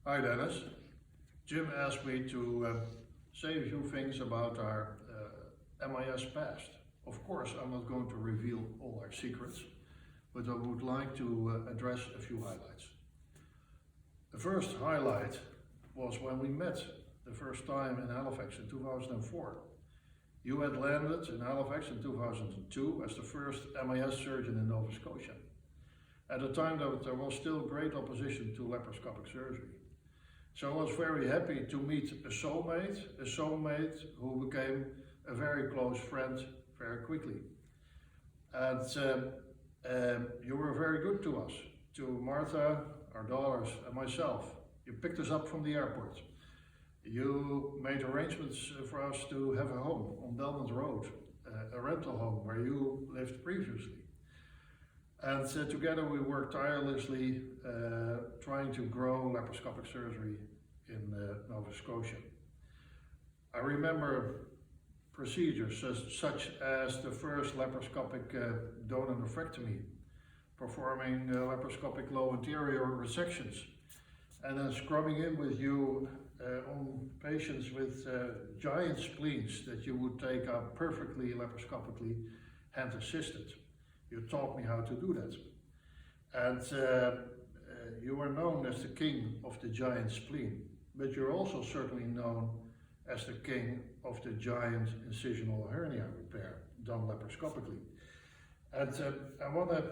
Hi Dennis. Jim asked me to say a few things about our MIS past. Of course, I'm not going to reveal all our secrets, but I would like to address a few highlights. The first highlight was when we met the first time in Halifax in 2004. You had landed in Halifax in 2002 as the first MIS surgeon in Nova Scotia. At the time there was still great opposition to laparoscopic surgery. So I was very happy to meet a soulmate who became a very close friend very quickly. And you were very good to us, to Martha, our daughters, and myself. You picked us up from the airport. You made arrangements for us to have a home on Belmont Road, a rental home where you lived previously. And together we worked tirelessly trying to grow laparoscopic surgery in Nova Scotia. I remember procedures such as the first laparoscopic donor nephrectomy, performing laparoscopic low anterior resections, and then scrubbing in with you on patients with giant spleens that you would take out perfectly laparoscopically hand assisted. You taught me how to do that. And you are known as the king of the giant spleen, but you're also certainly known as the king of the giant incisional hernia repair done laparoscopically. And I want to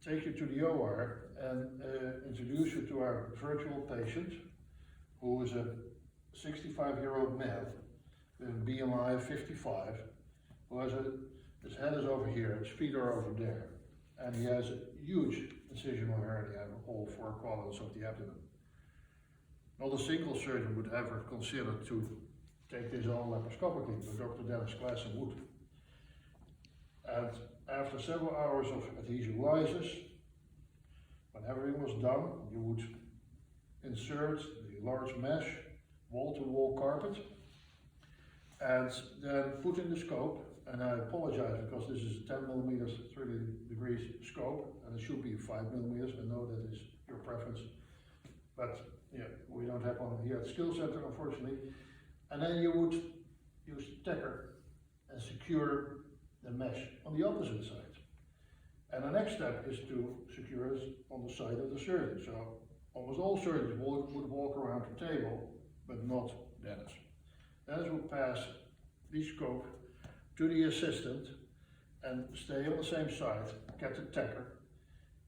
take you to the OR and introduce you to our virtual patient, who is a 65-year-old male with a BMI of 55, who has his head is over here, his feet are over there, and he has a huge incisional hernia in all four quadrants of the abdomen. Not a single surgeon would ever consider to take this on laparoscopically, but Dr. Klassen would. And after several hours of adhesive lysis, when everything was done, you would insert the large mesh, wall-to-wall carpet, and then put in the scope. And I apologize because this is a 10 millimeters, 30 degrees scope, and it should be 5 millimeters. I know that is your preference, but yeah, we don't have one here at Skill Center, unfortunately. And then you would use the tacker and secure the mesh on the opposite side. And the next step is to secure it on the side of the surgeon. So almost all surgeons would walk around the table, but not Dennis. Dennis would pass the scope to the assistant and stay on the same side, get the tacker,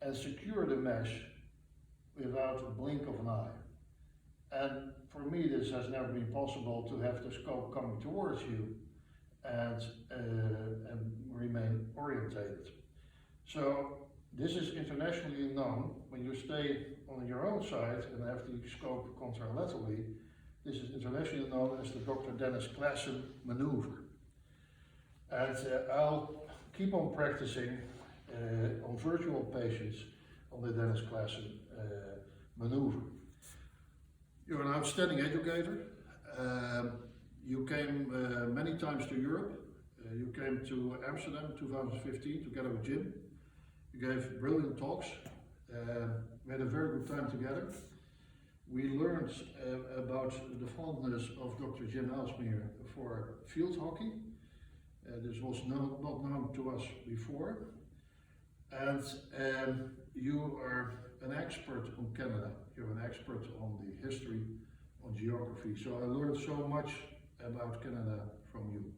and secure the mesh without a blink of an eye. And for me, this has never been possible to have the scope coming towards you and remain orientated. So this is internationally known. When you stay on your own side and have the scope contralaterally, this is internationally known as the Dr. Klassen maneuver. And I'll keep on practicing on virtual patients on the Dennis Klassen maneuver. You're an outstanding educator. You came many times to Europe. You came to Amsterdam in 2015 together with Jim. You gave brilliant talks. We had a very good time together. We learned about the fondness of Dr. Jim Ellesmere for field hockey. This was not known to us before. And you are an expert on Canada. You're an expert on the history, on geography. So I learned so much about Canada from you.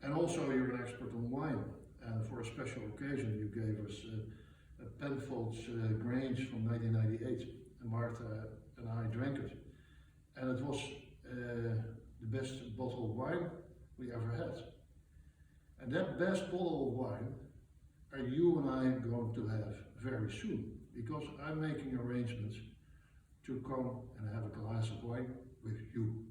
And also you're an expert on wine. And for a special occasion you gave us a Penfolds Grange from 1998. And Martha and I drank it. And it was the best bottle of wine we ever had. And that best bottle of wine are you and I going to have very soon, because I'm making arrangements to come and have a glass of wine with you.